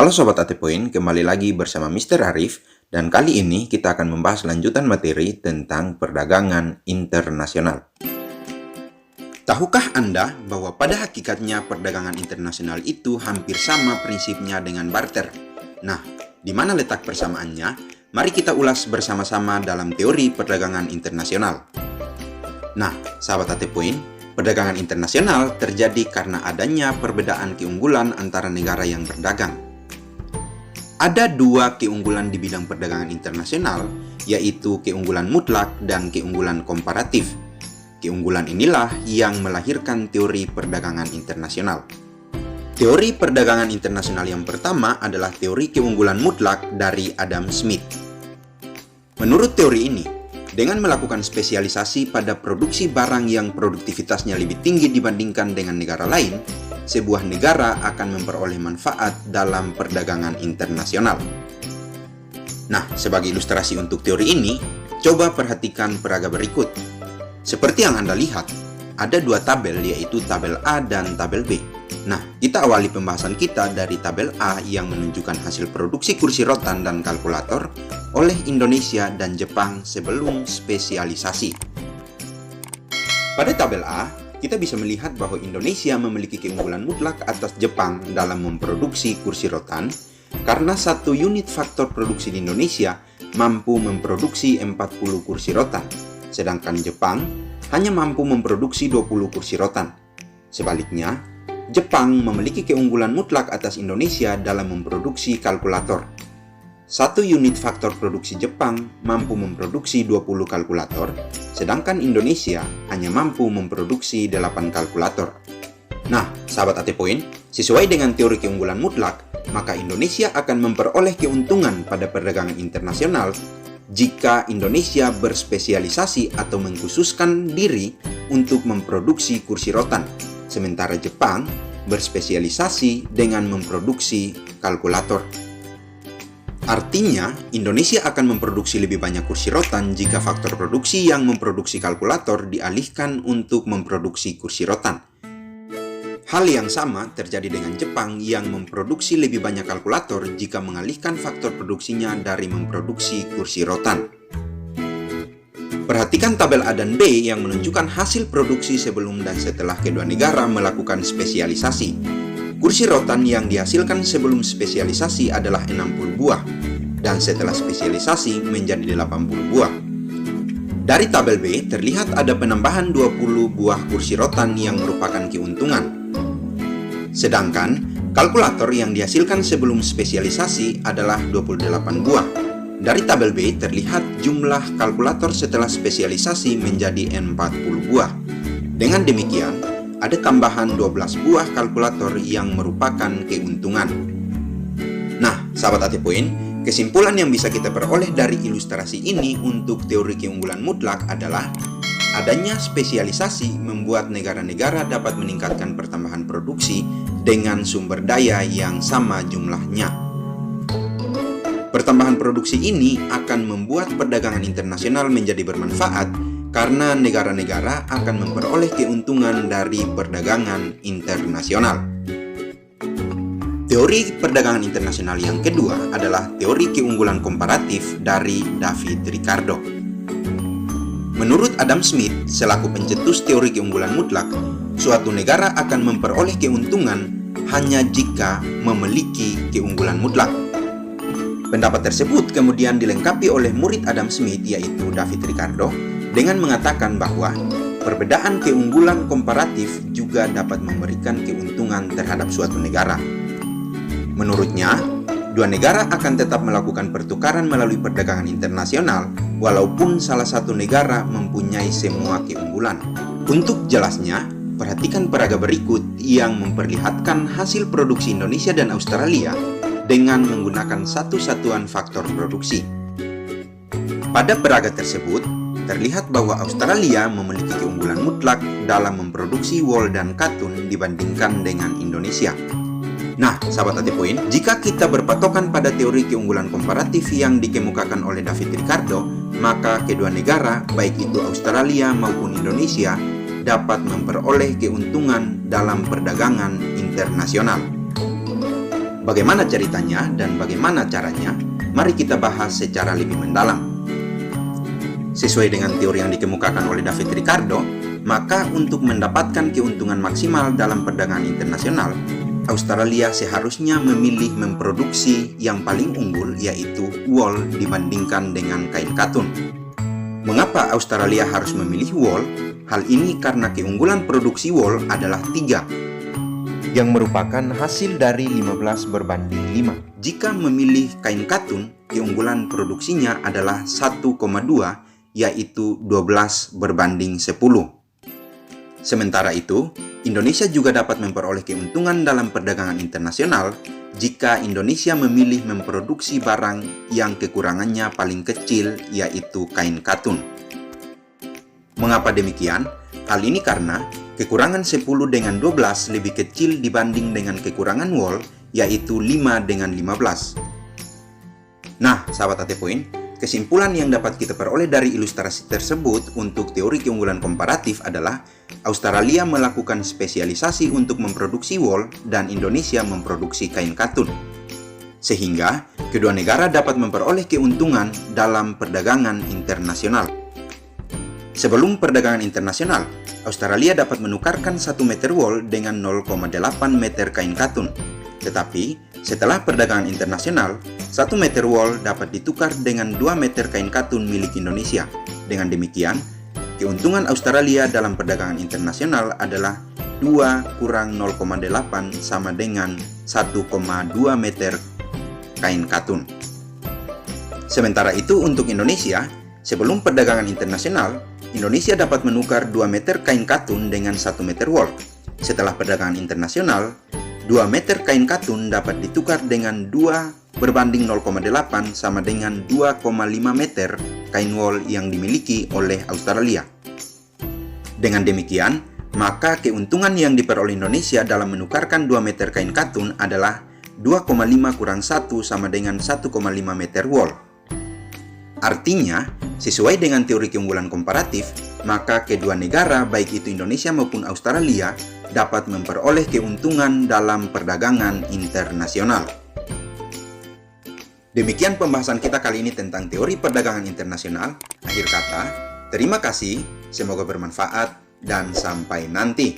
Halo Sobat AT Point, kembali lagi bersama Mr. Arif, dan kali ini kita akan membahas lanjutan materi tentang perdagangan internasional. Tahukah Anda bahwa pada hakikatnya perdagangan internasional itu hampir sama prinsipnya dengan barter? Nah, di mana letak persamaannya? Mari kita ulas bersama-sama dalam teori perdagangan internasional. Nah, sahabat AT Point, perdagangan internasional terjadi karena adanya perbedaan keunggulan antara negara yang berdagang. Ada dua keunggulan di bidang perdagangan internasional, yaitu keunggulan mutlak dan keunggulan komparatif. Keunggulan inilah yang melahirkan teori perdagangan internasional. Teori perdagangan internasional yang pertama adalah teori keunggulan mutlak dari Adam Smith. Menurut teori ini, dengan melakukan spesialisasi pada produksi barang yang produktivitasnya lebih tinggi dibandingkan dengan negara lain, sebuah negara akan memperoleh manfaat dalam perdagangan internasional. Nah, sebagai ilustrasi untuk teori ini, coba perhatikan peraga berikut. Seperti yang Anda lihat, ada dua tabel, yaitu tabel A dan tabel B. Nah, kita awali pembahasan kita dari tabel A yang menunjukkan hasil produksi kursi rotan dan kalkulator oleh Indonesia dan Jepang sebelum spesialisasi. Pada tabel A, kita bisa melihat bahwa Indonesia memiliki keunggulan mutlak atas Jepang dalam memproduksi kursi rotan karena satu unit faktor produksi di Indonesia mampu memproduksi 40 kursi rotan, sedangkan Jepang hanya mampu memproduksi 20 kursi rotan. Sebaliknya, Jepang memiliki keunggulan mutlak atas Indonesia dalam memproduksi kalkulator. Satu unit faktor produksi Jepang mampu memproduksi 20 kalkulator, sedangkan Indonesia hanya mampu memproduksi 8 kalkulator. Nah, sahabat AT Point, sesuai dengan teori keunggulan mutlak, maka Indonesia akan memperoleh keuntungan pada perdagangan internasional jika Indonesia berspesialisasi atau mengkhususkan diri untuk memproduksi kursi rotan, sementara Jepang berspesialisasi dengan memproduksi kalkulator. Artinya, Indonesia akan memproduksi lebih banyak kursi rotan jika faktor produksi yang memproduksi kalkulator dialihkan untuk memproduksi kursi rotan. Hal yang sama terjadi dengan Jepang yang memproduksi lebih banyak kalkulator jika mengalihkan faktor produksinya dari memproduksi kursi rotan. Perhatikan tabel A dan B yang menunjukkan hasil produksi sebelum dan setelah kedua negara melakukan spesialisasi. Kursi rotan yang dihasilkan sebelum spesialisasi adalah 60 buah, dan setelah spesialisasi menjadi 80 buah. Dari tabel B terlihat ada penambahan 20 buah kursi rotan yang merupakan keuntungan. Sedangkan kalkulator yang dihasilkan sebelum spesialisasi adalah 28 buah. Dari tabel B terlihat jumlah kalkulator setelah spesialisasi menjadi 40 buah. Dengan demikian, ada tambahan 12 buah kalkulator yang merupakan keuntungan. Nah, sahabat AT Point, kesimpulan yang bisa kita peroleh dari ilustrasi ini untuk teori keunggulan mutlak adalah adanya spesialisasi membuat negara-negara dapat meningkatkan pertambahan produksi dengan sumber daya yang sama jumlahnya. Pertambahan produksi ini akan membuat perdagangan internasional menjadi bermanfaat karena negara-negara akan memperoleh keuntungan dari perdagangan internasional. Teori perdagangan internasional yang kedua adalah teori keunggulan komparatif dari David Ricardo. Menurut Adam Smith, selaku pencetus teori keunggulan mutlak, suatu negara akan memperoleh keuntungan hanya jika memiliki keunggulan mutlak. Pendapat tersebut kemudian dilengkapi oleh murid Adam Smith, yaitu David Ricardo, dengan mengatakan bahwa perbedaan keunggulan komparatif juga dapat memberikan keuntungan terhadap suatu negara. Menurutnya, dua negara akan tetap melakukan pertukaran melalui perdagangan internasional walaupun salah satu negara mempunyai semua keunggulan. Untuk jelasnya, perhatikan peraga berikut yang memperlihatkan hasil produksi Indonesia dan Australia dengan menggunakan satu satuan faktor produksi. Pada peraga tersebut, terlihat bahwa Australia memiliki keunggulan mutlak dalam memproduksi wol dan katun dibandingkan dengan Indonesia. Nah, sahabat AT Point, jika kita berpatokan pada teori keunggulan komparatif yang dikemukakan oleh David Ricardo, maka kedua negara, baik itu Australia maupun Indonesia, dapat memperoleh keuntungan dalam perdagangan internasional. Bagaimana ceritanya dan bagaimana caranya? Mari kita bahas secara lebih mendalam. Sesuai dengan teori yang dikemukakan oleh David Ricardo, maka untuk mendapatkan keuntungan maksimal dalam perdagangan internasional, Australia seharusnya memilih memproduksi yang paling unggul, yaitu wool dibandingkan dengan kain katun. Mengapa Australia harus memilih wool? Hal ini karena keunggulan produksi wool adalah 3, yang merupakan hasil dari 15/5. Jika memilih kain katun, keunggulan produksinya adalah 1,2, yaitu 12/10. Sementara itu, Indonesia juga dapat memperoleh keuntungan dalam perdagangan internasional jika Indonesia memilih memproduksi barang yang kekurangannya paling kecil, yaitu kain katun. Mengapa demikian? Hal ini karena kekurangan 10 dengan 12 lebih kecil dibanding dengan kekurangan wool, yaitu 5 dengan 15. Nah, sahabat AT Point, kesimpulan yang dapat kita peroleh dari ilustrasi tersebut untuk teori keunggulan komparatif adalah Australia melakukan spesialisasi untuk memproduksi wool dan Indonesia memproduksi kain katun. Sehingga, kedua negara dapat memperoleh keuntungan dalam perdagangan internasional. Sebelum perdagangan internasional, Australia dapat menukarkan 1 meter wool dengan 0,8 meter kain katun. Tetapi, setelah perdagangan internasional, 1 meter wool dapat ditukar dengan 2 meter kain katun milik Indonesia. Dengan demikian, keuntungan Australia dalam perdagangan internasional adalah 2 kurang 0,8 sama dengan 1,2 meter kain katun. Sementara itu untuk Indonesia, sebelum perdagangan internasional, Indonesia dapat menukar 2 meter kain katun dengan 1 meter wool. Setelah perdagangan internasional, 2 meter kain katun dapat ditukar dengan 2/0,8 sama dengan 2,5 meter kain wool yang dimiliki oleh Australia. Dengan demikian, maka keuntungan yang diperoleh Indonesia dalam menukarkan 2 meter kain katun adalah 2,5 kurang 1 sama dengan 1,5 meter wool. Artinya, sesuai dengan teori keunggulan komparatif, maka kedua negara, baik itu Indonesia maupun Australia, dapat memperoleh keuntungan dalam perdagangan internasional. Demikian pembahasan kita kali ini tentang teori perdagangan internasional. Akhir kata, terima kasih, semoga bermanfaat, dan sampai nanti.